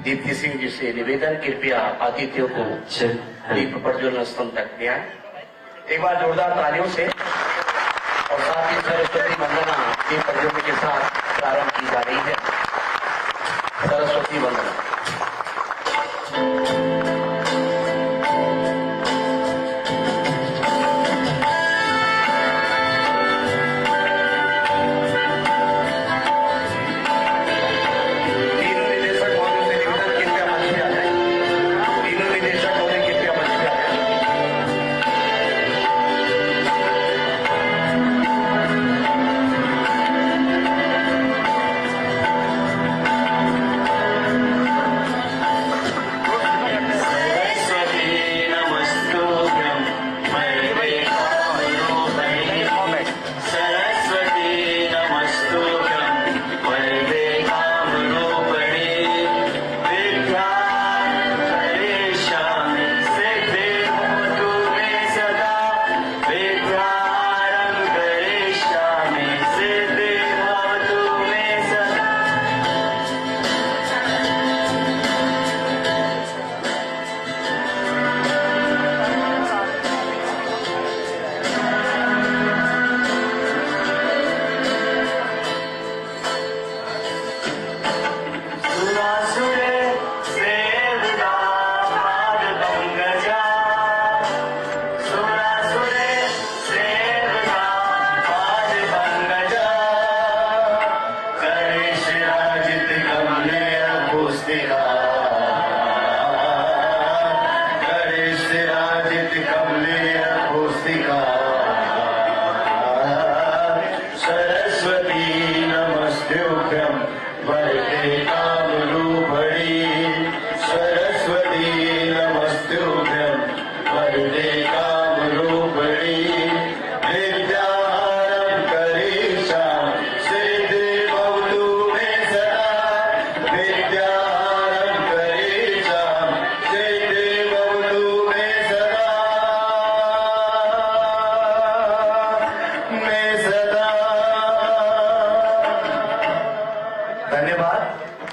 दीप्ति सिंह जी से निवेदन, कृपया अतिथियों को दीप प्रज्वलन स्तंभ तक ले आए। एक बार जोरदार तालियों से और साथ ही सरस्वती वंदना दीप प्रज्वलन के साथ प्रारंभ की जा रही है। सरस्वती वंदना।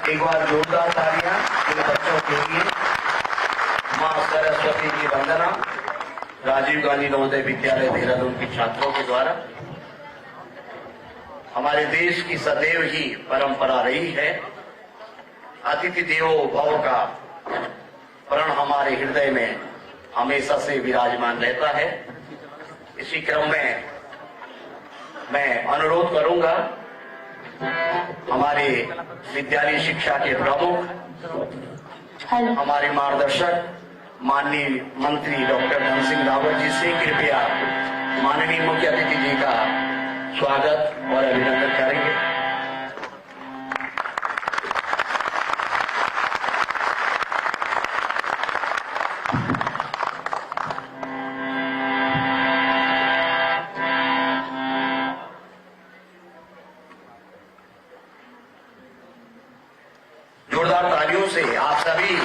एक बार जोरदार तालियां इन बच्चों के लिए। मां सरस्वती की वंदना राजीव गांधी नवोदय विद्यालय देहरादून के छात्रों के द्वारा। हमारे देश की सदैव ही परंपरा रही है, अतिथि देवो भव का प्रण हमारे हृदय में हमेशा से विराजमान रहता है। इसी क्रम में मैं अनुरोध करूंगा हमारे विद्यालय शिक्षा के प्रमुख, हमारे मार्गदर्शक माननीय मंत्री डॉक्टर धन सिंह रावत जी से कृपया माननीय मुख्य अतिथि जी का स्वागत और अभिनंदन करेंगे। जोरदार तालियों से आप सभी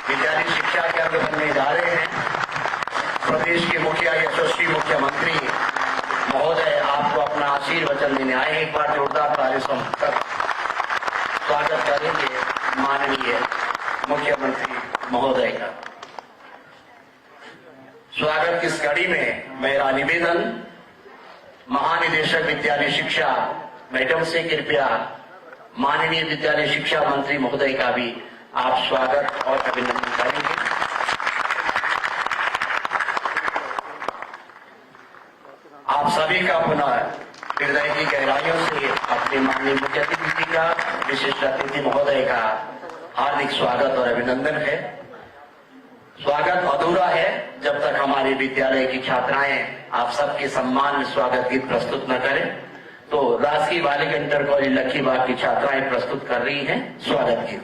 विद्यालय शिक्षा के अंग बनने जा रहे हैं। प्रदेश के मुखिया यशस्वी मुख्यमंत्री महोदय आपको अपना आशीर्वचन देने आए। एक बार जोरदार तालियों से स्वागत करेंगे माननीय मुख्यमंत्री महोदय का। स्वागत की इस कड़ी में मेरा निवेदन महानिदेशक विद्यालय शिक्षा मैडम से कृपया माननीय विद्यालय शिक्षा मंत्री महोदय का भी आप स्वागत और अभिनंदन करेंगे। आप सभी का पुनः हृदय की गहराइयों से अपने माननीय मुख्य अतिथि जी का, विशिष्ट अतिथि महोदय का हार्दिक स्वागत और अभिनंदन है। स्वागत अधूरा है जब तक हमारे विद्यालय की छात्राएं आप सबके सम्मान में स्वागत गीत प्रस्तुत न करें। तो राजकीय बालिका इंटर कॉलेज लखीबाग की छात्राएं प्रस्तुत कर रही हैं स्वागत गीत।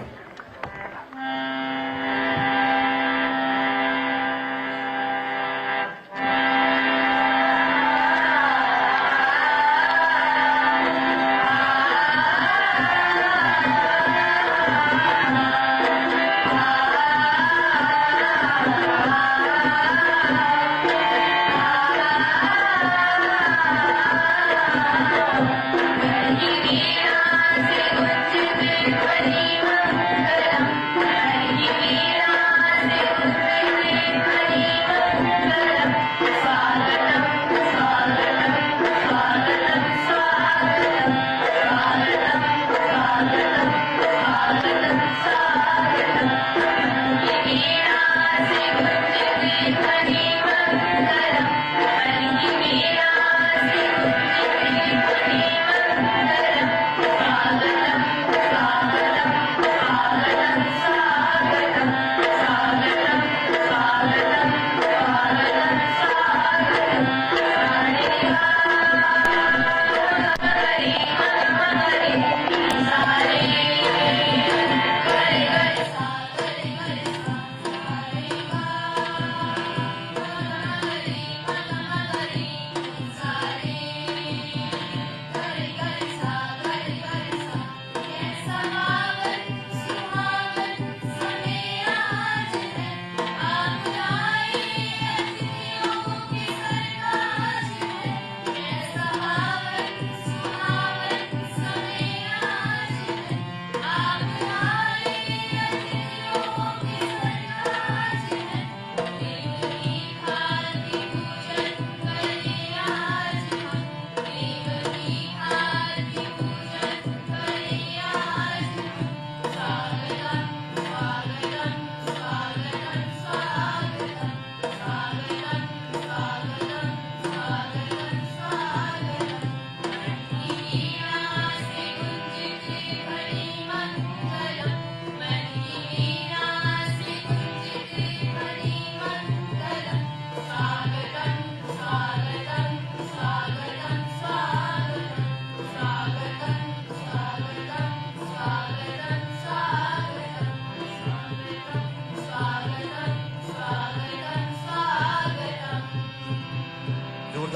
Yeah.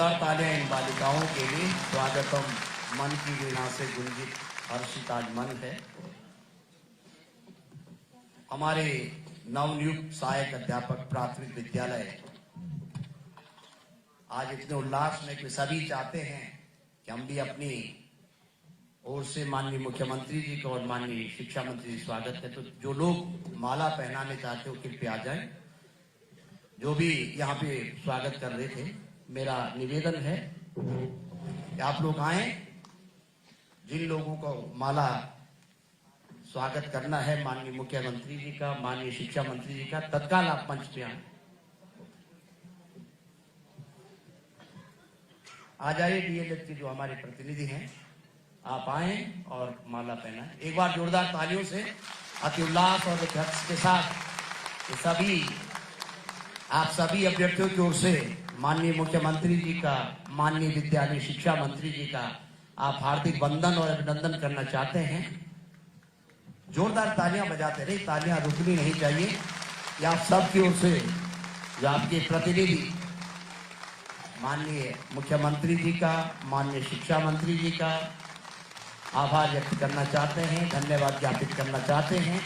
जोरदार तालियां इन बालिकाओं के लिए। स्वागतम मन की वीणा से गुंजित हर्षित आज मन है। हमारे नवनियुक्त सहायक अध्यापक प्राथमिक विद्यालय आज इतने उल्लास में कि सभी चाहते हैं कि हम भी अपनी ओर से माननीय मुख्यमंत्री जी का और माननीय शिक्षा मंत्री जी स्वागत है। तो जो लोग माला पहनाने चाहते हो कृपया आ जाएं। जो भी यहाँ पे स्वागत कर रहे थे, मेरा निवेदन है कि आप लोग आए। जिन लोगों को माला स्वागत करना है माननीय मुख्यमंत्री जी का, माननीय शिक्षा मंत्री जी का, तत्काल आप मंच पे आए। आ जाइए डीएलएड के जो हमारे प्रतिनिधि हैं, आप आए और माला पहना। एक बार जोरदार तालियों से अति उल्लास और हर्ष के साथ सभी आप सभी अभ्यर्थियों की ओर से माननीय मुख्यमंत्री जी का, माननीय विद्यालय शिक्षा मंत्री जी का आप हार्दिक वंदन और अभिनंदन करना चाहते हैं। जोरदार तालियां बजाते रहे, तालियां रुकनी नहीं चाहिए। ये आप सब की ओर से जो आपके प्रतिनिधि माननीय मुख्यमंत्री जी का, माननीय शिक्षा मंत्री जी का आभार व्यक्त करना चाहते हैं, धन्यवाद ज्ञापित करना चाहते हैं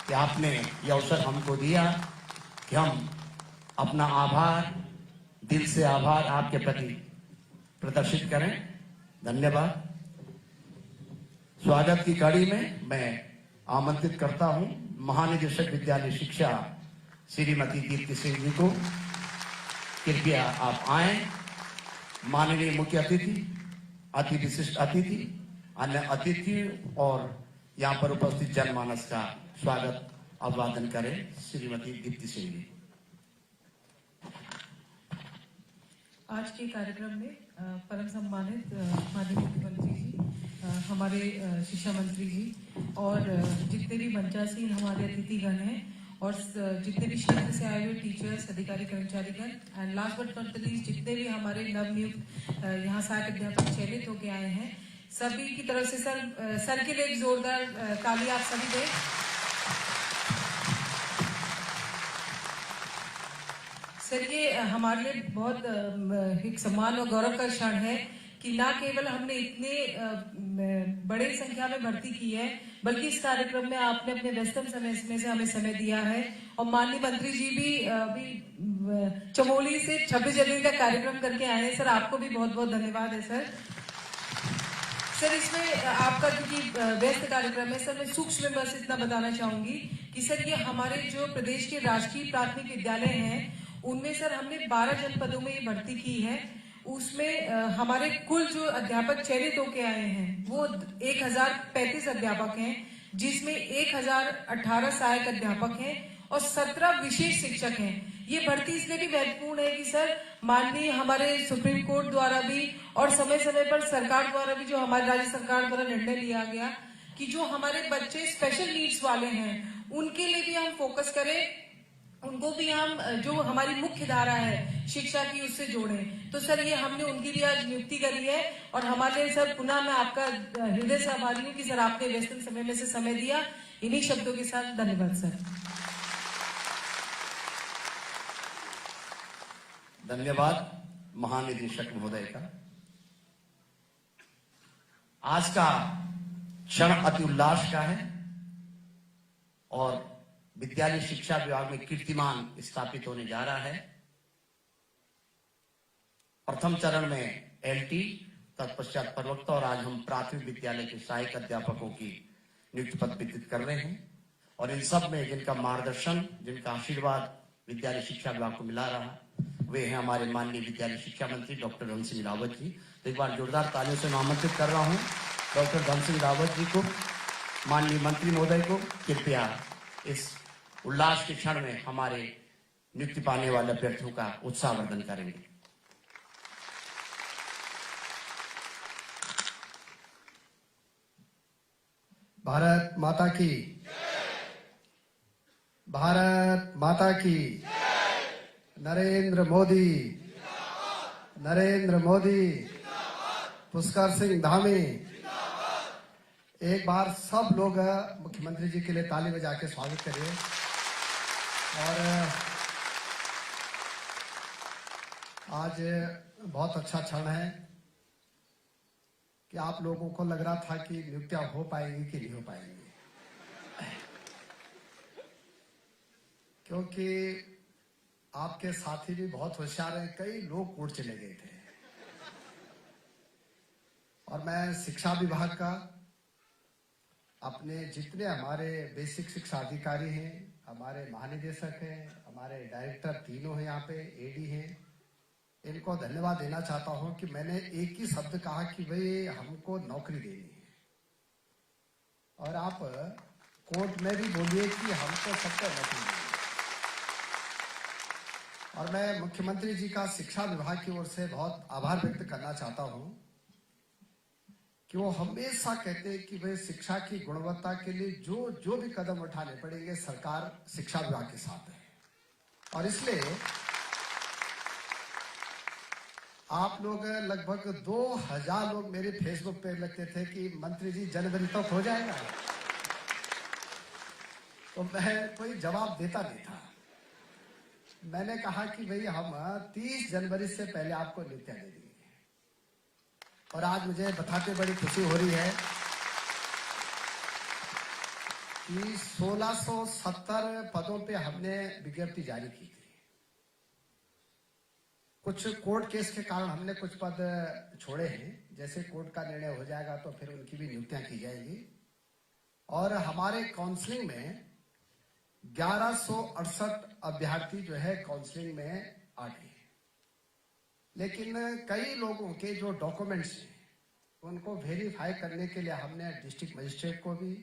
कि आपने ये अवसर हमको दिया कि हम अपना आभार, दिल से आभार आपके प्रति प्रदर्शित करें। धन्यवाद। स्वागत की कड़ी में मैं आमंत्रित करता हूं महानिदेशक विद्यालय शिक्षा श्रीमती दीप्ति सिंह जी को। कृपया आप आए। माननीय मुख्य अतिथि, अति विशिष्ट अतिथि, अन्य अतिथि और यहाँ पर उपस्थित जनमानस का स्वागत अभिवादन करें। श्रीमती दीप्ति सिंह जी। आज के कार्यक्रम में परम सम्मानित माननीय मुख्यमंत्री जी, हमारे शिक्षा मंत्री जी और जितने भी मंचासीन हमारे अतिथिगण हैं और जितने भी क्षेत्र से आए हुए टीचर्स, अधिकारी, कर्मचारीगण and last but not least जितने भी हमारे नवनियुक्त यहाँ सहायक अध्यापक चयनित होके आए हैं, सभी की तरफ से सर के लिए एक जोरदार ताली आप सभी दें। सर, ये हमारे लिए बहुत एक सम्मान और गौरव का क्षण है कि ना केवल हमने इतने बड़े संख्या में भर्ती की है, बल्कि इस कार्यक्रम में आपने अपने व्यस्तम समय में से हमें समय दिया है। और माननीय मंत्री जी भी अभी चमोली से 26 जनवरी का कार्यक्रम करके आए हैं। सर, आपको भी बहुत बहुत धन्यवाद है सर। सर, इसमें आपका क्योंकि व्यस्त कार्यक्रम है सर, मैं सूक्ष्म में बस इतना बताना चाहूंगी कि सर ये हमारे जो प्रदेश के राष्ट्रीय प्राथमिक विद्यालय हैं उनमें सर हमने 12 जनपदों में ये भर्ती की है। उसमें हमारे कुल जो अध्यापक चयनित होके आए हैं वो 1035 अध्यापक हैं, जिसमें 1018 सहायक अध्यापक हैं और 17 विशेष शिक्षक हैं। ये भर्ती इसलिए भी महत्वपूर्ण है कि सर माननीय हमारे सुप्रीम कोर्ट द्वारा भी और समय समय पर सरकार द्वारा भी, जो हमारी राज्य सरकार द्वारा निर्णय लिया गया कि जो हमारे बच्चे स्पेशल नीड्स वाले हैं उनके लिए भी हम फोकस करें, उनको भी हम जो हमारी मुख्य धारा है शिक्षा की उससे जोड़ें। तो सर ये हमने उनकी भी आज नियुक्ति करी है और हमारे सर पुनः मैं आपका हृदय से आभारी हूँ कि सर आपने व्यस्त समय में से समय दिया। इन्हीं शब्दों के साथ धन्यवाद सर। धन्यवाद महानिदेशक महोदय का। आज का क्षण अति उल्लास का है और विद्यालय शिक्षा विभाग में कीर्तिमान स्थापित होने जा रहा है। प्रथम चरण में एलटी, तत्पश्चात प्रवक्ता और आज हम प्राथमिक विद्यालय के सहायक अध्यापकों की नियुक्ति पत्र वितरित कर रहे हैं। और इन सब में जिनका मार्गदर्शन, जिनका आशीर्वाद विद्यालय शिक्षा विभाग को मिला रहा, वे हैं हमारे माननीय विद्यालय शिक्षा मंत्री डॉक्टर धन सिंह रावत जी। तो एक बार जोरदार तालियों से मैं आमंत्रित कर रहा हूं डॉक्टर धन सिंह रावत जी को, माननीय मंत्री महोदय को। कृपया इस उल्लास के क्षण में हमारे नियुक्ति पाने वाले अभ्यर्थियों का उत्साहवर्धन करेंगे। भारत माता की, भारत माता की, नरेंद्र मोदी, नरेंद्र मोदी, पुष्कर सिंह धामी। एक बार सब लोग मुख्यमंत्री जी के लिए ताली बजा के स्वागत करिए। और आज बहुत अच्छा क्षण है कि आप लोगों को लग रहा था कि नियुक्तियां हो पाएंगी कि नहीं हो पाएंगी, क्योंकि आपके साथी भी बहुत होशियार हैं। कई लोग कोर्ट चले गए थे और मैं शिक्षा विभाग का अपने जितने हमारे बेसिक शिक्षा अधिकारी हैं, हमारे महानिदेशक हैं, हमारे डायरेक्टर तीनों हैं, यहाँ पे एडी हैं, इनको धन्यवाद देना चाहता हूं कि मैंने एक ही शब्द कहा कि भाई हमको नौकरी देनी है, और आप कोर्ट में भी बोलिए कि हमको सबको नौकरी देनी है। और मैं मुख्यमंत्री जी का शिक्षा विभाग की ओर से बहुत आभार व्यक्त करना चाहता हूं कि वो हमेशा कहते हैं कि भाई शिक्षा की गुणवत्ता के लिए जो भी कदम उठाने पड़ेंगे, सरकार शिक्षा विभाग के साथ है। और इसलिए आप लोग लगभग 2000 लोग मेरे फेसबुक पे लिखते थे कि मंत्री जी जनवरी तक हो जाएगा, तो मैं कोई जवाब देता नहीं था। मैंने कहा कि भाई हम 30 जनवरी से पहले आपको नियुक्तियां दे देंगे, और आज मुझे बताते बड़ी खुशी हो रही है कि 1670 पदों पे हमने विज्ञप्ति जारी की थी। कुछ कोर्ट केस के कारण हमने कुछ पद छोड़े हैं, जैसे कोर्ट का निर्णय हो जाएगा तो फिर उनकी भी नियुक्तियां की जाएगी। और हमारे काउंसलिंग में 1168 अभ्यर्थी जो है काउंसलिंग में आ गए, लेकिन कई लोगों के जो डॉक्यूमेंट्स हैं उनको वेरीफाई करने के लिए हमने डिस्ट्रिक्ट मजिस्ट्रेट को भी,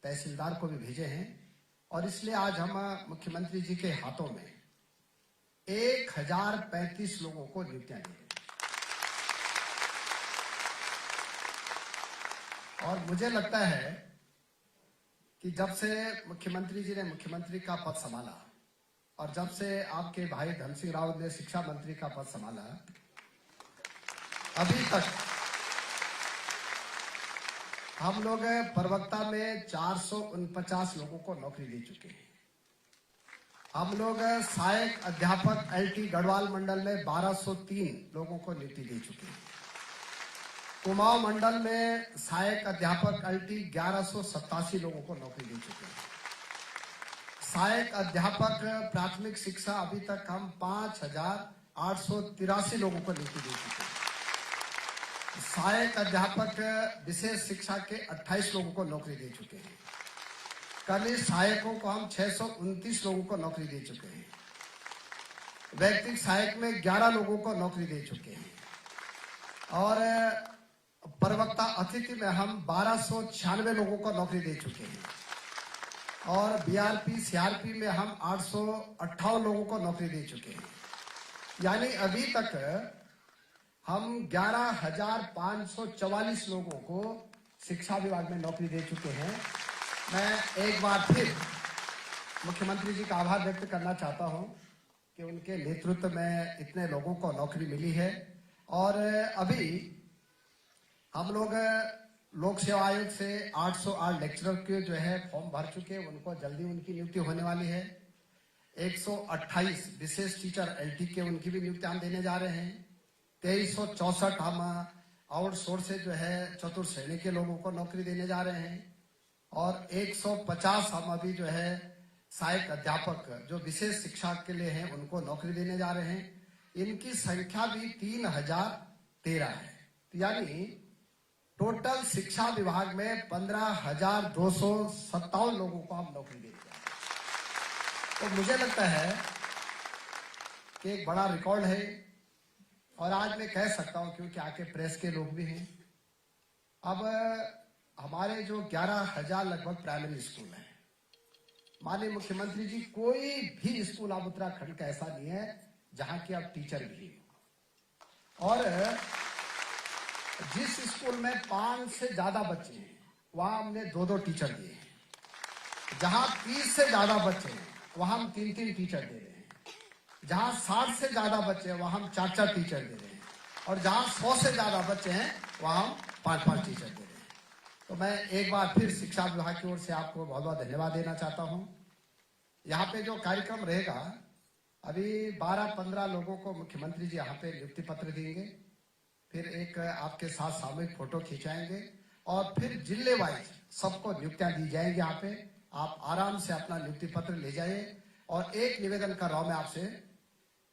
तहसीलदार को भी भेजे हैं, और इसलिए आज हम मुख्यमंत्री जी के हाथों में 1035 लोगों को नियुक्तियां दी हैं। और मुझे लगता है कि जब से मुख्यमंत्री जी ने मुख्यमंत्री का पद संभाला और जब से आपके भाई धन सिंह रावत ने शिक्षा मंत्री का पद संभाला, अभी तक हम लोग प्रवक्ता में 449 लोगों को नौकरी दे चुके हैं। हम लोग सहायक अध्यापक एलटी गढ़वाल मंडल में 1203 लोगों को नियुक्ति दे चुके हैं। कुमाऊं मंडल में सहायक अध्यापक एलटी 1187 लोगों को नौकरी दे चुके हैं। सहायक अध्यापक प्राथमिक शिक्षा अभी तक हम 5883 लोगों को नियुक्ति दे चुके हैं। सहायक अध्यापक विशेष शिक्षा के 28 लोगों को नौकरी दे चुके हैं। कनिष्ठ सहायकों को हम 629 लोगों को नौकरी दे चुके हैं। व्यक्तिगत सहायक में 11 लोगों को नौकरी दे चुके हैं। और प्रवक्ता अतिथि में हम 1296 लोगों को नौकरी दे चुके हैं। और बीआरपी सीआरपी में हम 858 लोगों को नौकरी दे चुके हैं। यानी अभी तक हम 11,544 लोगों को शिक्षा विभाग में नौकरी दे चुके हैं। मैं एक बार फिर मुख्यमंत्री जी का आभार व्यक्त करना चाहता हूं कि उनके नेतृत्व में इतने लोगों को नौकरी मिली है। और अभी हम लोग लोक सेवा आयोग से 808 लेक्चरर के जो है फॉर्म भर चुके हैं, उनको जल्दी उनकी नियुक्ति होने वाली है। 128 विशेष टीचर एलटी के उनकी भी नियुक्ति हम देने जा रहे हैं। 2364 हम आउटसोर्स से जो है चतुर्थ श्रेणी के लोगों को नौकरी देने जा रहे हैं। और 150 हम अभी जो है सहायक अध्यापक जो विशेष शिक्षा के लिए हैं उनको नौकरी देने जा रहे हैं। इनकी संख्या भी 3013 है। यानी टोटल शिक्षा विभाग में 15,257 लोगों को हम नौकरी दे रहे हैं। तो मुझे लगता है कि एक बड़ा रिकॉर्ड है। और आज मैं कह सकता हूं क्योंकि आके प्रेस के लोग भी हैं, अब हमारे जो 11,000 लगभग प्राइमरी स्कूल हैं, माननीय मुख्यमंत्री जी, कोई भी स्कूल अब उत्तराखंड का ऐसा नहीं है जहां की अब टीचर भी हो। और जिस स्कूल में 5 से ज्यादा बच्चे हैं वहां हमने 2-2 टीचर दिए हैं। जहां 30 से ज्यादा बच्चे हैं वहां हम 3-3 टीचर दे रहे हैं। जहां 60 से ज्यादा बच्चे हैं वहां हम 4-4 टीचर दे रहे हैं। और जहां 100 से ज्यादा बच्चे हैं वहां हम 5-5 टीचर दे रहे हैं। तो मैं एक बार फिर शिक्षा विभाग की ओर से आपको बहुत बहुत धन्यवाद देना चाहता हूं। यहाँ पे जो कार्यक्रम रहेगा अभी 12-15 लोगों को मुख्यमंत्री जी यहाँ पे नियुक्ति पत्र देंगे, फिर एक आपके साथ सामूहिक फोटो खिंचाएंगे और फिर जिले वाइज सबको नियुक्तियां दी जाएंगी। यहाँ पे आप आराम से अपना नियुक्ति पत्र ले जाइए। और एक निवेदन कर रहा हूं मैं आपसे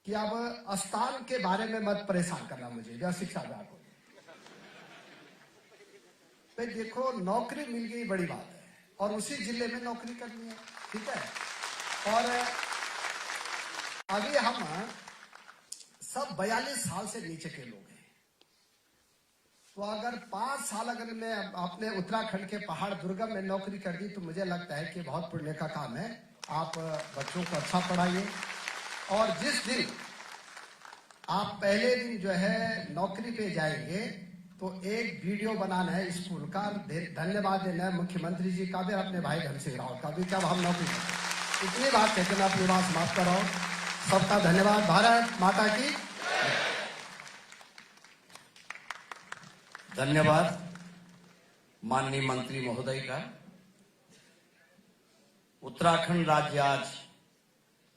कि अब स्थान के बारे में मत परेशान करना मुझे या शिक्षा विभाग को। भाई देखो, नौकरी मिल गई बड़ी बात है और उसी जिले में नौकरी करनी है, ठीक है। और अभी हम सब 42 साल से नीचे के लोग हैं, तो अगर 5 साल अगर मैं अपने उत्तराखंड के पहाड़ दुर्गम में नौकरी कर दी तो मुझे लगता है कि बहुत पुण्य का काम है। आप बच्चों को अच्छा पढ़ाइए और जिस दिन आप पहले दिन जो है नौकरी पे जाएंगे तो एक वीडियो बनाना है स्कूल का, धन्यवाद देना है मुख्यमंत्री जी का भी और अपने भाई धन सिंह रावत का भी, क्या हम नौकरी करते। इतनी बात कहते मैं अपनी बात समाप्त कर रहा हूँ। सबका धन्यवाद। भारत माता की धन्यवाद माननीय मंत्री महोदय का। उत्तराखंड राज्य आज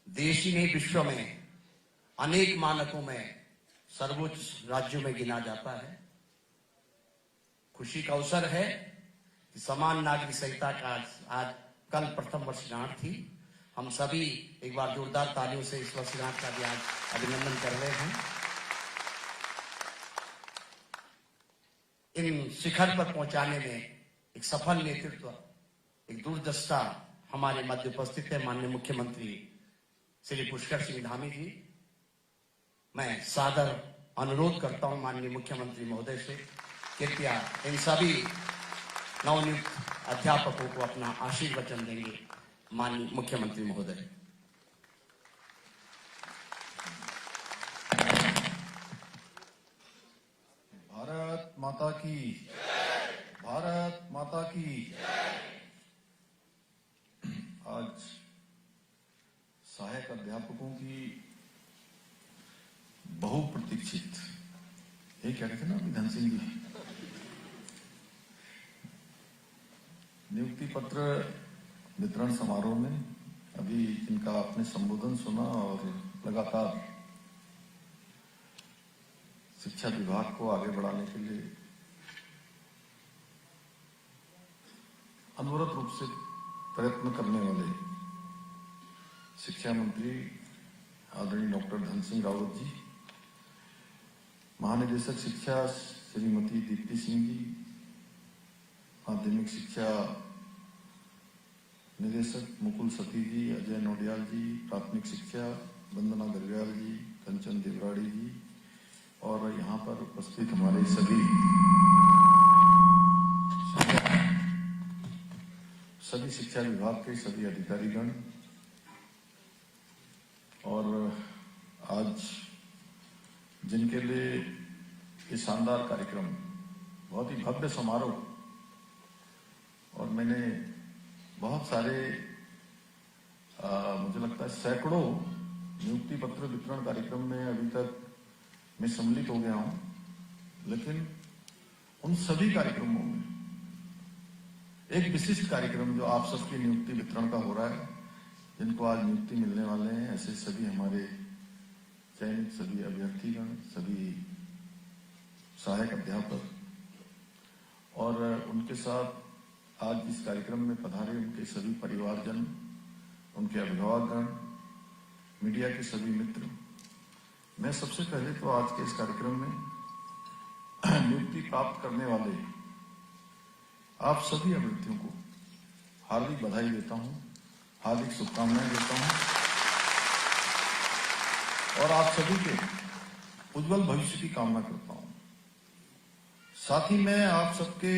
देश ही नहीं विश्व में अनेक मानकों में सर्वोच्च राज्यों में गिना जाता है। खुशी का अवसर है कि समान नागरिक संहिता का आज कल प्रथम वर्षगांठ थी। हम सभी एक बार जोरदार तालियों से इस वर्षगांठ का भी आज अभिनंदन कर रहे हैं। इन शिखर पर पहुंचाने में एक सफल नेतृत्व, एक दूरदृष्टा हमारे मध्य उपस्थित है माननीय मुख्यमंत्री श्री पुष्कर सिंह धामी जी। मैं सादर अनुरोध करता हूं माननीय मुख्यमंत्री महोदय से, कृपया इन सभी नवनियुक्त अध्यापकों को अपना आशीर्वचन देंगे माननीय मुख्यमंत्री महोदय। भारत माता की, भारत माता की। आज सहायक अध्यापकों की बहुप्रतीक्षित, ये क्या कहते हैं ना अभी धन सिंह जी, नियुक्ति पत्र वितरण समारोह में अभी इनका आपने संबोधन सुना और लगातार शिक्षा विभाग को आगे बढ़ाने के लिए अनवरत रूप से प्रयत्न करने वाले शिक्षा मंत्री आदरणीय डॉक्टर धन सिंह रावत जी, महानिदेशक शिक्षा श्रीमती दीप्ति सिंह जी, माध्यमिक शिक्षा निदेशक मुकुल सती जी, अजय नोडियाल जी, प्राथमिक शिक्षा वंदना दरगाल जी, कंचन देवराड़ी जी और यहाँ पर उपस्थित हमारे सभी शिक्षा विभाग के सभी अधिकारीगण और आज जिनके लिए ये शानदार कार्यक्रम, बहुत ही भव्य समारोह, और मैंने बहुत सारे मुझे लगता है सैकड़ों नियुक्ति पत्र वितरण कार्यक्रम में अभी तक मैं सम्मिलित हो गया हूं, लेकिन उन सभी कार्यक्रमों में एक विशिष्ट कार्यक्रम जो आप सबकी नियुक्ति वितरण का हो रहा है, जिनको आज नियुक्ति मिलने वाले हैं, ऐसे सभी हमारे चयनित सभी अभ्यर्थीगण, सभी सहायक अध्यापक और उनके साथ आज इस कार्यक्रम में पधारे उनके सभी परिवारजन, उनके अभिभावकगण, मीडिया के सभी मित्र। मैं सबसे पहले तो आज के इस कार्यक्रम में नियुक्ति प्राप्त करने वाले आप सभी अभ्यर्थियों को हार्दिक बधाई देता हूं, हार्दिक शुभकामनाएं देता हूं और आप सभी के उज्जवल भविष्य की कामना करता हूं। साथ ही मैं आप सबके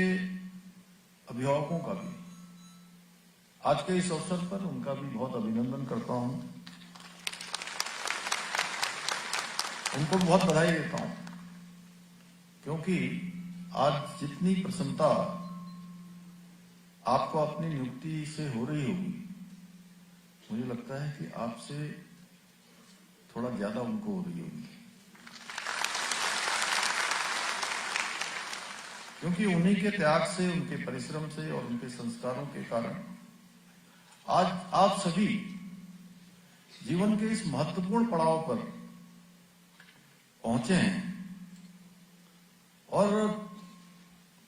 अभिभावकों का भी आज के इस अवसर पर उनका भी बहुत अभिनंदन करता हूं, उनको बहुत बधाई देता हूं, क्योंकि आज जितनी प्रसन्नता आपको अपनी नियुक्ति से हो रही होगी, मुझे लगता है कि आपसे थोड़ा ज्यादा उनको हो रही होगी, क्योंकि उन्हीं के त्याग से, उनके परिश्रम से और उनके संस्कारों के कारण आज आप सभी जीवन के इस महत्वपूर्ण पड़ाव पर पहुंचे हैं और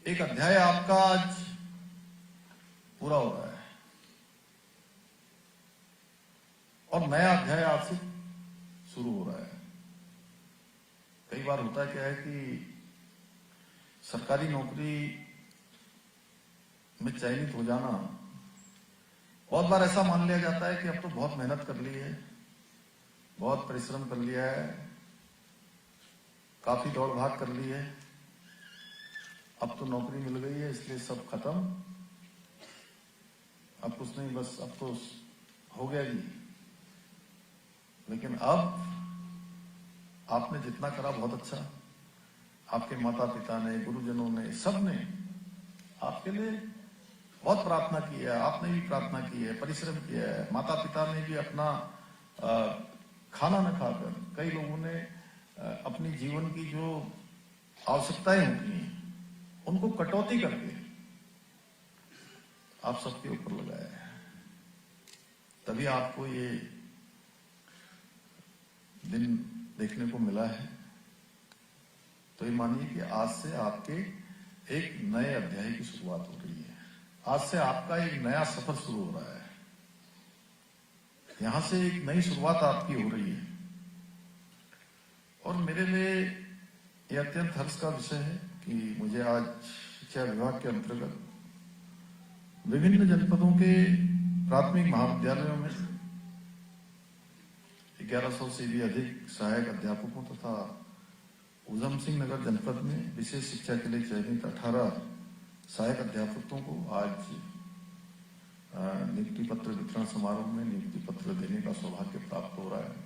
एक अध्याय आपका आज पूरा हो रहा है और नया अध्याय आपसे शुरू हो रहा है। कई बार होता क्या है कि सरकारी नौकरी में चयनित हो जाना, बहुत बार ऐसा मान लिया जाता है कि अब तो बहुत मेहनत कर ली है, बहुत परिश्रम कर लिया है, काफी दौड़ भाग कर ली है, अब तो नौकरी मिल गई है इसलिए सब खत्म, अब कुछ नहीं, बस अब तो हो गया जी। लेकिन अब आपने जितना करा बहुत अच्छा, आपके माता पिता ने, गुरुजनों ने, सब ने आपके लिए बहुत प्रार्थना की है, आपने भी प्रार्थना की है, परिश्रम किया है, माता पिता ने भी अपना खाना न खाकर, कई लोगों ने अपनी जीवन की जो आवश्यकताएं होती हैं उनको कटौती करके आप सबके ऊपर लगाया है, तभी आपको ये दिन देखने को मिला है। तो ये मानिए कि आज से आपके एक नए अध्याय की शुरुआत हो रही है, आज से आपका एक नया सफर शुरू हो रहा है, यहां से एक नई शुरुआत आपकी हो रही है। और मेरे लिए यह अत्यंत हर्ष का विषय है कि मुझे आज शिक्षा विभाग के अंतर्गत विभिन्न जनपदों के प्राथमिक महाविद्यालयों में 1100 से भी अधिक सहायक अध्यापकों तथा उधम सिंह नगर जनपद में विशेष शिक्षा के लिए चयनित 18 सहायक अध्यापकों को आज नियुक्ति पत्र वितरण समारोह में नियुक्ति पत्र देने का सौभाग्य प्राप्त हो रहा है।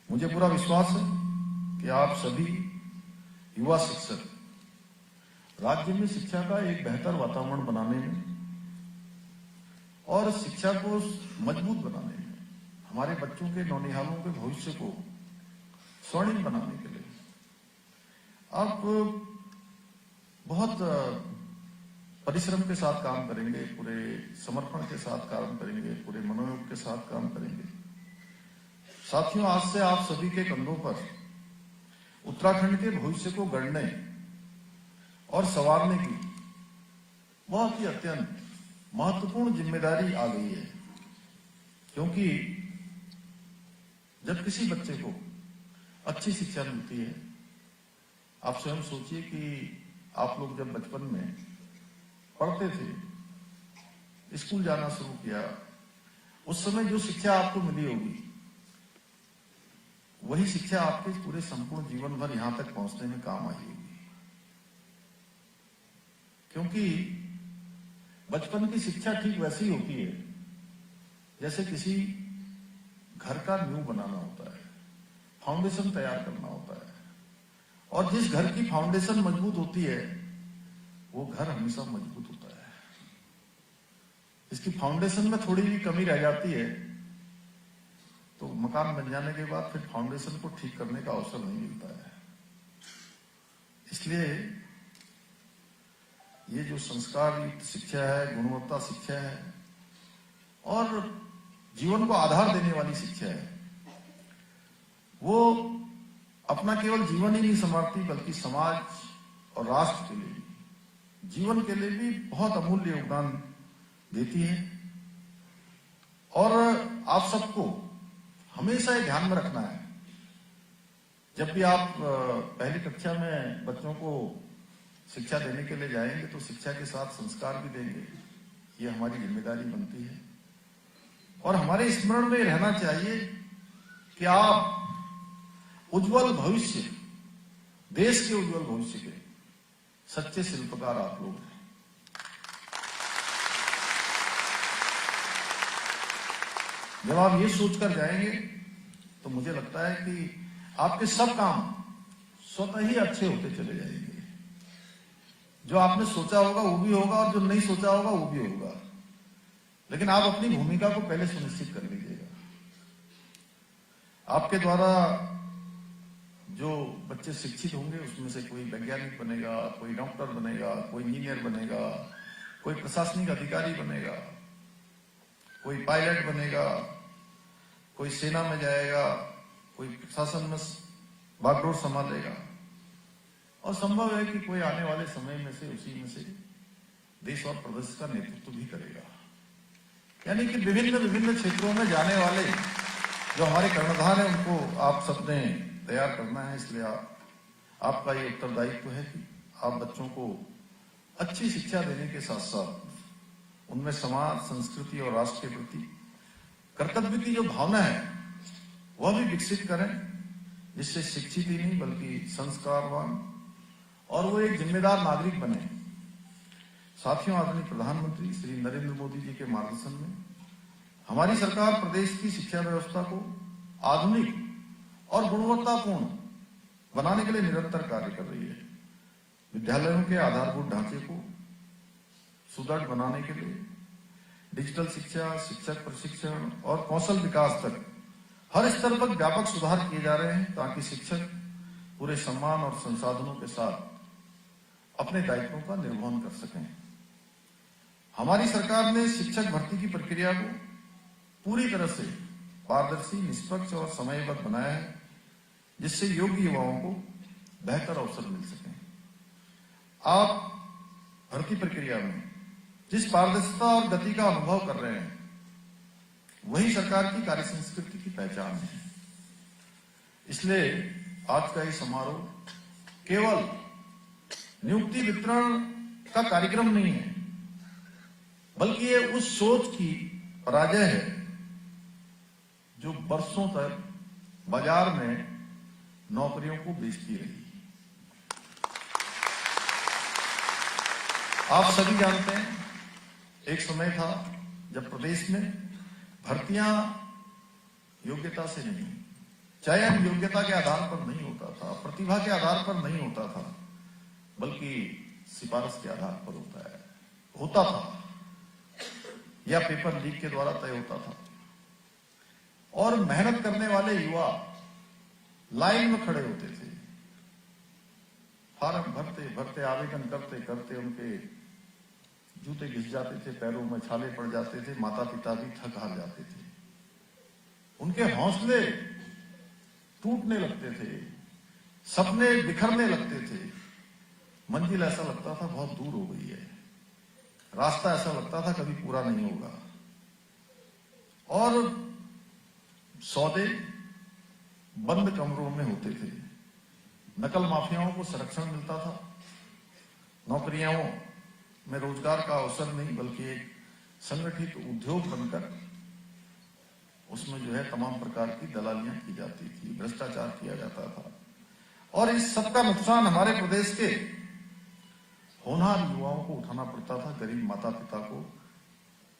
मुझे पूरा विश्वास है कि आप सभी युवा शिक्षक राज्य में शिक्षा का एक बेहतर वातावरण बनाने में और शिक्षा को मजबूत बनाने में, हमारे बच्चों के, नौनिहालों के भविष्य को स्वर्णिम बनाने के लिए आप बहुत परिश्रम के साथ काम करेंगे, पूरे समर्पण के साथ काम करेंगे, पूरे मनोयोग के साथ काम करेंगे। साथियों, आज से आप सभी के कंधों पर उत्तराखंड के भविष्य को गढ़ने और संवारने की बहुत ही अत्यंत महत्वपूर्ण जिम्मेदारी आ गई है, क्योंकि जब किसी बच्चे को अच्छी शिक्षा मिलती है, आप स्वयं सोचिए कि आप लोग जब बचपन में पढ़ते थे, स्कूल जाना शुरू किया, उस समय जो शिक्षा आपको मिली होगी वही शिक्षा आपके पूरे संपूर्ण जीवन भर यहां तक पहुंचने में काम आई होगी। क्योंकि बचपन की शिक्षा ठीक वैसी होती है जैसे किसी घर का नींव बनाना होता है, फाउंडेशन तैयार करना होता है, और जिस घर की फाउंडेशन मजबूत होती है वो घर हमेशा मजबूत होता है। इसकी फाउंडेशन में थोड़ी भी कमी रह जाती है तो मकान बन जाने के बाद फिर फाउंडेशन को ठीक करने का अवसर नहीं मिलता है। इसलिए ये जो संस्कार युक्त शिक्षा है, गुणवत्ता शिक्षा है और जीवन को आधार देने वाली शिक्षा है, वो अपना केवल जीवन ही नहीं संवारती बल्कि समाज और राष्ट्र के लिए, जीवन के लिए भी बहुत अमूल्य योगदान देती है। और आप सबको हमेशा ये ध्यान में रखना है, जब भी आप पहली कक्षा में बच्चों को शिक्षा देने के लिए जाएंगे तो शिक्षा के साथ संस्कार भी देंगे, ये हमारी जिम्मेदारी बनती है। और हमारे स्मरण में रहना चाहिए कि आप उज्जवल भविष्य, देश के उज्जवल भविष्य के सच्चे शिल्पकार आप लोग हैं। जब आप ये सोचकर जाएंगे तो मुझे लगता है कि आपके सब काम स्वतः ही अच्छे होते चले जाएंगे। जो आपने सोचा होगा वो भी होगा और जो नहीं सोचा होगा वो भी होगा, लेकिन आप अपनी भूमिका को पहले सुनिश्चित कर लीजिएगा। आपके द्वारा जो बच्चे शिक्षित होंगे उसमें से कोई वैज्ञानिक बनेगा, कोई डॉक्टर बनेगा, कोई इंजीनियर बनेगा, कोई प्रशासनिक अधिकारी बनेगा, कोई पायलट बनेगा, कोई सेना में जाएगा, कोई प्रशासन में बागडोर संभालेगा, और संभव है कि कोई आने वाले समय में से उसी में से देश और प्रदेश का नेतृत्व भी करेगा। यानी कि विभिन्न विभिन्न क्षेत्रों में जाने वाले जो हमारे कर्णधार हैं उनको आप सबने तैयार करना है। इसलिए आपका ये उत्तरदायित्व है कि आप बच्चों को अच्छी शिक्षा देने के साथ साथ उनमें समाज, संस्कृति और राष्ट्र के प्रति कर्तव्य की जो भावना है वह भी विकसित करें, जिससे शिक्षित ही नहीं बल्कि संस्कारवान और वो एक जिम्मेदार नागरिक बने। साथियों, आदरणीय प्रधानमंत्री श्री नरेंद्र मोदी जी के मार्गदर्शन में हमारी सरकार प्रदेश की शिक्षा व्यवस्था को आधुनिक और गुणवत्तापूर्ण बनाने के लिए निरंतर कार्य कर रही है। विद्यालयों के आधारभूत ढांचे को सुदृढ़ बनाने के लिए डिजिटल शिक्षा, शिक्षक प्रशिक्षण और कौशल विकास तक हर स्तर पर व्यापक सुधार किए जा रहे हैं, ताकि शिक्षक पूरे सम्मान और संसाधनों के साथ अपने दायित्वों का निर्वहन कर सकें। हमारी सरकार ने शिक्षक भर्ती की प्रक्रिया को पूरी तरह से पारदर्शी, निष्पक्ष और समयबद्ध बनाया है, जिससे योग्य युवाओं को बेहतर अवसर मिल सके। आप भर्ती प्रक्रिया में जिस पारदर्शिता और गति का अनुभव कर रहे हैं वही सरकार की कार्य संस्कृति की पहचान है। इसलिए आज का ये समारोह केवल नियुक्ति वितरण का कार्यक्रम नहीं है, बल्कि ये उस सोच की पराजय है जो वर्षों तक बाजार में नौकरियों को बेचती रही। आप सभी जानते हैं, एक समय था जब प्रदेश में भर्तियां योग्यता से नहीं, चयन योग्यता के आधार पर नहीं होता था, प्रतिभा के आधार पर नहीं होता था, बल्कि सिफारिश के आधार पर होता था या पेपर लीक के द्वारा तय होता था। और मेहनत करने वाले युवा लाइन में खड़े होते थे, फार्म भरते भरते, आवेदन करते करते उनके जूते घिस जाते थे, पैरों में छाले पड़ जाते थे, माता पिता भी थक हार जाते थे, उनके हौसले टूटने लगते थे, सपने बिखरने लगते थे, मंजिल ऐसा लगता था बहुत दूर हो गई है, रास्ता ऐसा लगता था कभी पूरा नहीं होगा। और सौदे बंद कमरों में होते थे, नकल माफियाओं को संरक्षण मिलता था, नौकरियों में रोजगार का अवसर नहीं बल्कि एक संगठित उद्योग बनकर उसमें जो है तमाम प्रकार की दलालियां की जाती थी, भ्रष्टाचार किया जाता था। और इस सबका नुकसान हमारे प्रदेश के होनहार युवाओं को उठाना पड़ता था, गरीब माता पिता को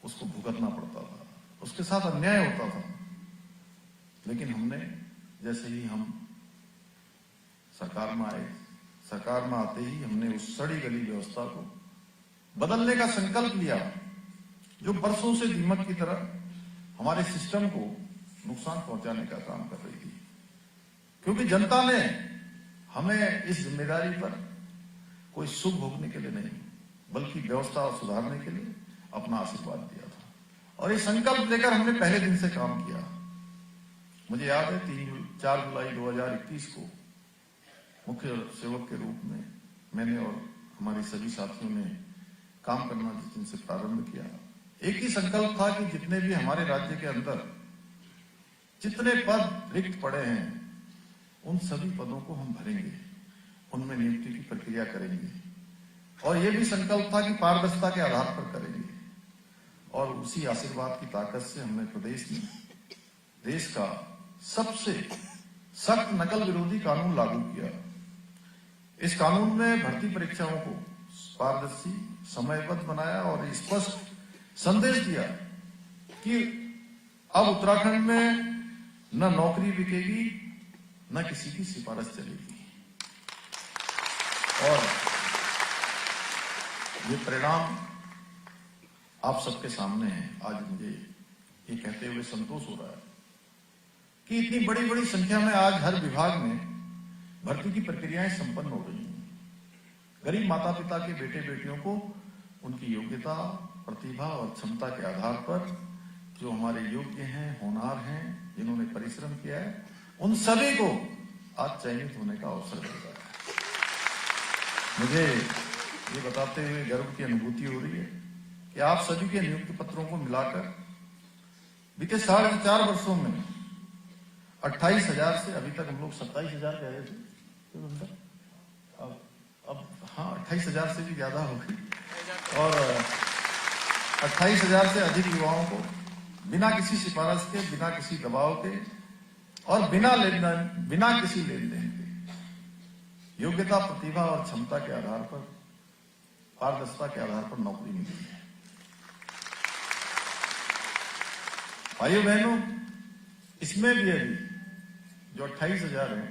उसको भुगतना पड़ता था, उसके साथ अन्याय होता था। लेकिन हमने जैसे ही हम सरकार में आए, सरकार में आते ही हमने उस सड़ी गली व्यवस्था को बदलने का संकल्प लिया जो वर्षों से दीमक की तरह हमारे सिस्टम को नुकसान पहुंचाने का काम कर रही थी। क्योंकि जनता ने हमें इस जिम्मेदारी पर कोई सुख भोगने के लिए नहीं बल्कि व्यवस्था सुधारने के लिए अपना आशीर्वाद दिया था, और ये संकल्प लेकर हमने पहले दिन से काम किया। मुझे याद है 4 जुलाई 2021 को मुख्य सेवक के रूप में मैंने और हमारे सभी साथियों ने काम करना जिस दिन से प्रारंभ किया, एक ही संकल्प था कि जितने भी हमारे राज्य के अंदर जितने पद रिक्त पड़े हैं उन सभी पदों को हम भरेंगे, उनमें नियुक्ति की प्रक्रिया करेंगे, और यह भी संकल्प था कि पारदर्शिता के आधार पर करेंगे। और उसी आशीर्वाद की ताकत से हमने प्रदेश में देश का सबसे सख्त नकल विरोधी कानून लागू किया। इस कानून में भर्ती परीक्षाओं को पारदर्शी, समयबद्ध बनाया और स्पष्ट संदेश दिया कि अब उत्तराखंड में न नौकरी बिकेगी न किसी की सिफारिश चलेगी। और ये परिणाम आप सबके सामने है। आज मुझे ये कहते हुए संतोष हो रहा है कि इतनी बड़ी बड़ी संख्या में आज हर विभाग में भर्ती की प्रक्रियाएं संपन्न हो रही हैं। गरीब माता पिता के बेटे बेटियों को उनकी योग्यता, प्रतिभा और क्षमता के आधार पर जो हमारे योग्य हैं, होनहार हैं, जिन्होंने परिश्रम किया है, उन सभी को आज चयनित होने का अवसर मिल रहा है। मुझे ये बताते हुए गर्व की अनुभूति हो रही है कि आप सभी के नियुक्ति पत्रों को मिलाकर बीते 4.5 वर्षों में 28,000 से अभी तक हम लोग 27,000 कह रहे थे, अब हाँ 28,000 से भी ज्यादा हो गई, और 28,000 से अधिक युवाओं को बिना किसी सिफारिश के, बिना किसी दबाव के और बिना किसी लेन देन के योग्यता, प्रतिभा और क्षमता के आधार पर, पारदर्शिता के आधार पर नौकरी मिली है। भाइयों बहनों, इसमें भी अभी जो 28,000 है,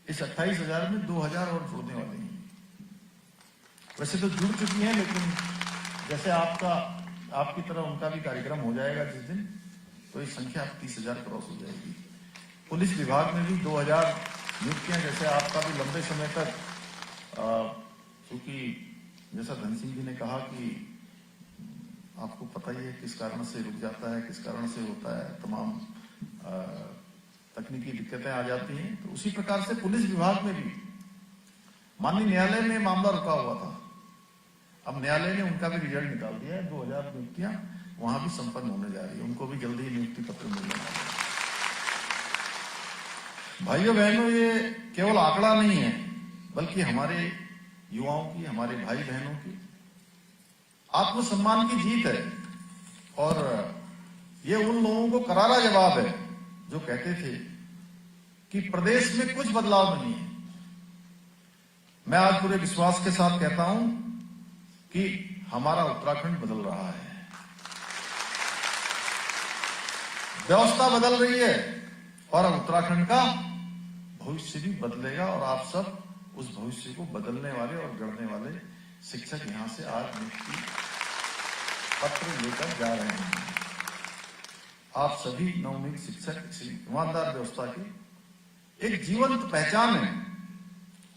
इस 28,000 में 2,000 और जुड़ने वाले हैं। वैसे तो जुड़ चुकी हैं, लेकिन जैसे आपकी तरह उनका भी कार्यक्रम हो जाएगा जिस दिन, तो इस संख्या 30,000 क्रॉस हो जाएगी। पुलिस विभाग में भी 2,000 नियुक्तियां, जैसे आपका भी लंबे समय तक, क्योंकि जैसा धन सिंह जी ने कहा कि आपको पता ही है किस कारण से रुक जाता है, किस कारण से होता है, तमाम तकनीकी दिक्कतें आ जाती हैं, तो उसी प्रकार से पुलिस विभाग में भी माननीय न्यायालय में मामला रुका हुआ था। अब न्यायालय ने उनका भी रिजल्ट निकाल दिया है, 2,000 नियुक्तियां वहां भी संपन्न होने जा रही है, उनको भी जल्दी नियुक्ति पत्र मिलने वाला है। भाइयों बहनों, ये केवल आंकड़ा नहीं है, बल्कि हमारे युवाओं की, हमारे भाई बहनों की आत्मसम्मान की जीत है, और ये उन लोगों को करारा जवाब है जो कहते थे कि प्रदेश में कुछ बदलाव नहीं है। मैं आज पूरे विश्वास के साथ कहता हूं कि हमारा उत्तराखंड बदल रहा है, व्यवस्था बदल रही है, और अब उत्तराखंड का भविष्य भी बदलेगा, और आप सब उस भविष्य को बदलने वाले और गढ़ने वाले शिक्षक यहां से आज नियुक्ति पत्र लेकर जा रहे हैं। आप सभी नवनियुक्त शिक्षक इस ईमानदार व्यवस्था की एक जीवंत पहचान है।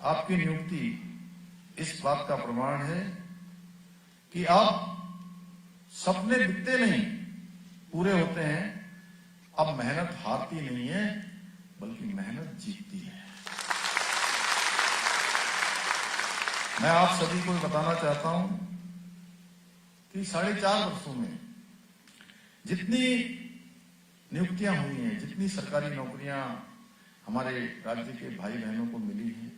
आपकी नियुक्ति इस बात का प्रमाण है कि आप सपने दिखते नहीं, पूरे होते हैं। अब मेहनत हारती नहीं है, बल्कि मेहनत जीतती है। मैं आप सभी को बताना चाहता हूं कि 4.5 वर्षों में जितनी नियुक्तियां हुई हैं, जितनी सरकारी नौकरियां हमारे राज्य के भाई बहनों को मिली हैं,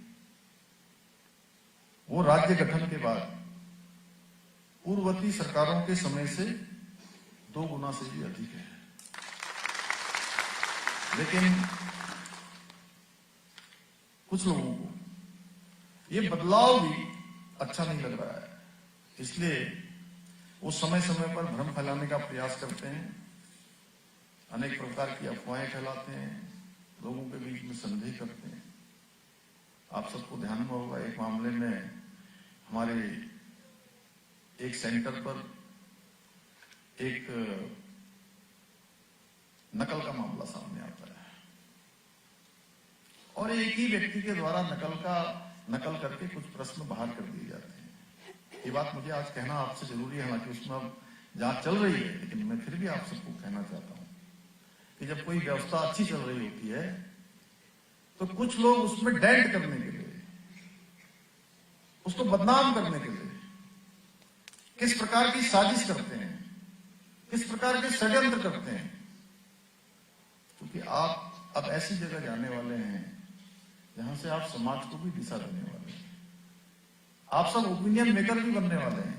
वो राज्य गठन के बाद पूर्ववर्ती सरकारों के समय से 2 गुना से भी अधिक है। लेकिन कुछ लोगों को ये बदलाव भी अच्छा नहीं लग रहा है, इसलिए वो समय समय पर भ्रम फैलाने का प्रयास करते हैं, अनेक प्रकार की अफवाहें फैलाते हैं, लोगों के बीच में संदेह करते हैं। आप सबको ध्यान में होगा, एक मामले में हमारे एक सेंटर पर एक नकल का मामला सामने आता है, और एक ही व्यक्ति के द्वारा नकल करके कुछ प्रश्न बाहर कर दिए जाते हैं। ये बात मुझे आज कहना आपसे जरूरी है, हालांकि उसमें अब जांच चल रही है, लेकिन मैं फिर भी आप सबको कहना चाहता हूं कि जब कोई व्यवस्था अच्छी चल रही होती है तो कुछ लोग उसमें डेंट करने के लिए, उसको बदनाम करने के लिए किस प्रकार की साजिश करते हैं, किस प्रकार के षड्यंत्र करते हैं। क्योंकि आप अब ऐसी जगह जाने वाले हैं जहां से आप समाज को भी दिशा देने वाले हैं, आप सब ओपिनियन मेकर भी बनने वाले हैं,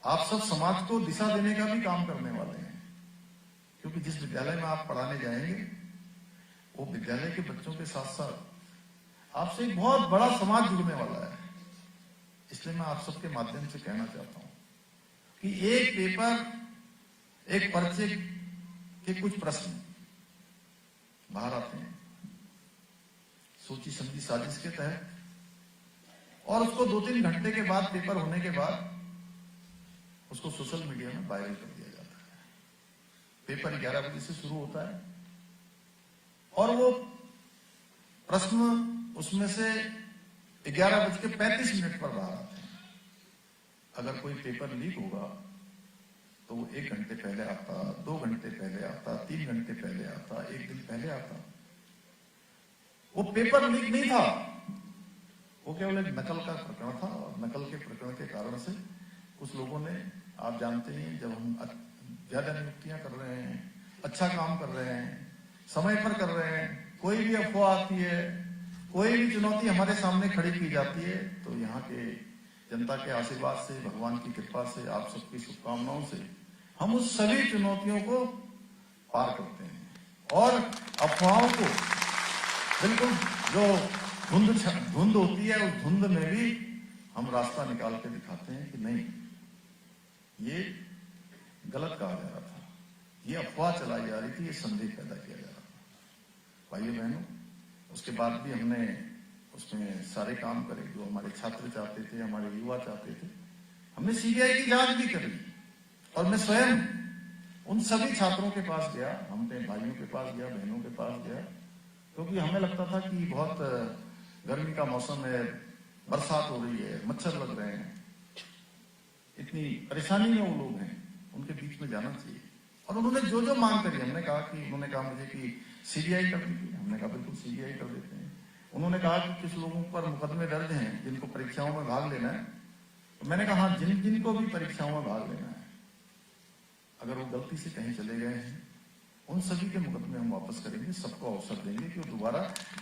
आप सब समाज को दिशा देने का भी काम करने वाले हैं। क्योंकि जिस विद्यालय में आप पढ़ाने जाएंगे, वो विद्यालय के बच्चों के साथ साथ आपसे एक बहुत बड़ा समाज जुड़ने वाला है। इसलिए मैं आप सबके माध्यम से कहना चाहता हूं कि एक पेपर, एक पर्चे के कुछ प्रश्न बाहर आते हैं सोची समझी साजिश के तहत, और उसको 2-3 घंटे के बाद, पेपर होने के बाद, उसको सोशल मीडिया में वायरल कर दिया जाता है। पेपर 11 बजे से शुरू होता है, और वो प्रश्न उसमें से 11:35 पर बाहर आते हैं। अगर कोई पेपर लीक होगा तो वो 1 घंटे पहले आता, 2 घंटे पहले आता, 3 घंटे पहले आता, 1 दिन पहले आता। वो पेपर लीक नहीं था, वो केवल एक नकल का प्रकरण था। और नकल के प्रकरण के कारण से कुछ लोगों ने, आप जानते हैं, जब हम ज्यादा नियुक्तियां कर रहे हैं, अच्छा काम कर रहे हैं, समय पर कर रहे हैं, कोई भी अफवाह आती है, कोई भी चुनौती हमारे सामने खड़ी की जाती है, तो यहाँ के जनता के आशीर्वाद से, भगवान की कृपा से, आप सबकी शुभकामनाओं से हम उस सभी चुनौतियों को पार करते हैं। और अफवाहों को बिल्कुल जो धुंध होती है, उस धुंध में भी हम रास्ता निकाल के दिखाते हैं कि नहीं, ये गलत कहा जा रहा था, ये अफवाह चलाई जा रही थी, ये संदेह पैदा किया जा रहा था। भाइयों बहनों, उसके बाद भी हमने उसमें सारे काम करे जो हमारे छात्र चाहते थे, हमारे युवा चाहते थे। हमने सीबीआई की जांच भी करी और मैं स्वयं उन सभी छात्रों के पास गया, हमने भाइयों के पास गया, बहनों के पास गया, क्योंकि हमें लगता था कि बहुत गर्मी का मौसम है, बरसात हो रही है, मच्छर लग रहे हैं, इतनी परेशानी में वो लोग हैं, उनके बीच में जाना चाहिए। और उन्होंने जो जो मांग करी, हमने कहा कि, उन्होंने कहा मुझे कि सीबीआई कर दीजिए, हमने कहा बिल्कुल सीबीआई कर देते हैं। उन्होंने कहा कि कुछ लोगों पर मुकदमे दर्ज हैं जिनको परीक्षाओं में भाग लेना है, तो मैंने कहा हाँ, जिनको भी परीक्षाओं में भाग लेना है, अगर वो गलती से कहीं चले गए हैं, उन सभी के मुकदमे हम वापस करेंगे, सबको अवसर देंगे कि वो दोबारा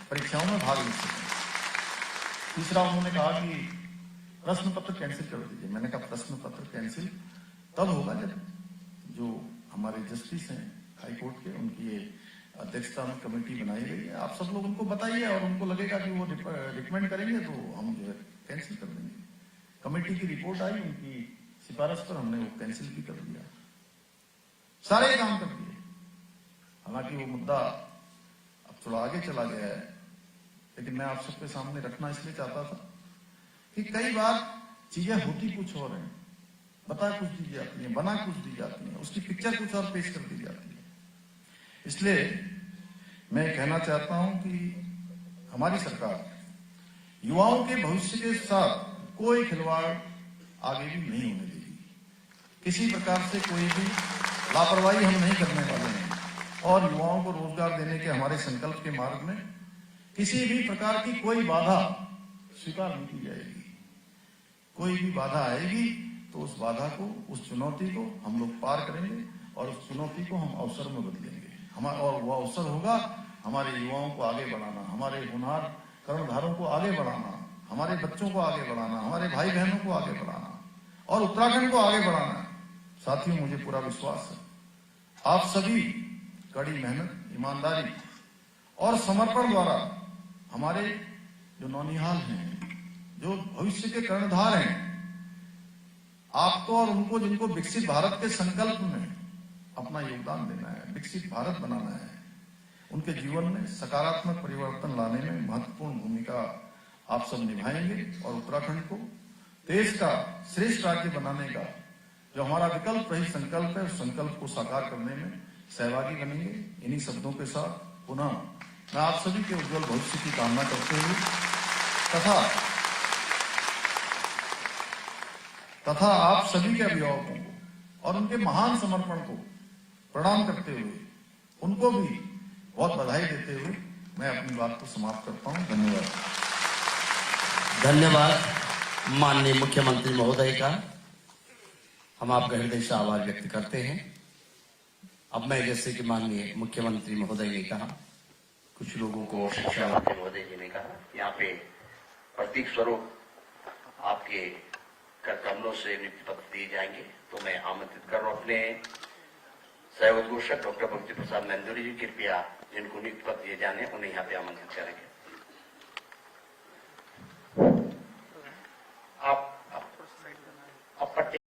परीक्षाओं में भाग ले सकें। तीसरा, उन्होंने कहा कि प्रश्न पत्र कैंसिल कर दीजिए। मैंने कहा प्रश्न पत्र कैंसिल तब होगा जब जो हमारे जस्टिस हैं हाई कोर्ट के, उनकी अध्यक्षता में कमेटी बनाई गई है, आप सब लोग उनको बताइए और उनको लगेगा कि वो रिकमेंड करेंगे तो हम जो है कैंसिल कर देंगे। कमेटी की रिपोर्ट आई, उनकी सिफारिश पर हमने वो कैंसिल भी कर दिया, सारे काम कर दिए। हालांकि वो मुद्दा अब थोड़ा आगे चला गया है, लेकिन मैं आप सबके सामने रखना इसलिए चाहता था कि कई बार चीजें होती कुछ और हैं, बता कुछ दी जाती है, बना कुछ दी जाती है, उसकी पिक्चर कुछ और पेश कर दी जाती है। इसलिए मैं कहना चाहता हूं कि हमारी सरकार युवाओं के भविष्य के साथ कोई खिलवाड़ आगे भी नहीं होने देगी। किसी प्रकार से कोई भी लापरवाही हम नहीं करने वाले हैं और युवाओं को रोजगार देने के हमारे संकल्प के मार्ग में किसी भी प्रकार की कोई बाधा स्वीकार नहीं की जाएगी। कोई भी बाधा आएगी तो उस बाधा को, उस चुनौती को हम लोग पार करेंगे और उस चुनौती को हम अवसर में बदलेंगे। और वह अवसर होगा हमारे युवाओं को आगे बढ़ाना, हमारे हुनर कर्णधारों को आगे बढ़ाना, हमारे बच्चों को आगे बढ़ाना, हमारे भाई बहनों को आगे बढ़ाना और उत्तराखंड को आगे बढ़ाना। साथियों, मुझे पूरा विश्वास है आप सभी कड़ी मेहनत, ईमानदारी और समर्पण द्वारा हमारे जो नौनिहाल हैं, जो भविष्य के कर्णधार हैं, आपको और उनको, जिनको विकसित भारत के संकल्प में अपना योगदान देना है, विकसित भारत बनाना है, उनके जीवन में सकारात्मक परिवर्तन लाने में महत्वपूर्ण भूमिका आप सब निभाएंगे और उत्तराखंड को देश का श्रेष्ठ राज्य बनाने का जो हमारा विकल्प रही संकल्प है, उस संकल्प को साकार करने में सहभागी बनेंगे। इन्हीं शब्दों के साथ पुनः मैं आप सभी के उज्जवल भविष्य की कामना करते हुए तथा आप सभी के अभिभावकों को और उनके महान समर्पण को प्रणाम करते हुए उनको भी बहुत बधाई देते हुए मैं अपनी बात को समाप्त करता हूं। धन्यवाद। धन्यवाद माननीय मुख्यमंत्री महोदय का, हम आपका हृदय से आभार व्यक्त करते हैं। अब मैं, जैसे कि माननीय मुख्यमंत्री महोदय ने कहा, कुछ लोगों को शिक्षा मंत्री महोदय जी ने कहा, यहाँ पे प्रतीक स्वरूप आपके कर कमलों से नियुक्ति पत्र दिए जाएंगे। तो मैं आमंत्रित कर रहा हूं अपने सह उद्घोषक डॉक्टर भक्ति प्रसाद नंदुरी जी, कृपया जिनको नियुक्ति पत्र दिए जाने उन्हें यहाँ पे आमंत्रित करेंगे।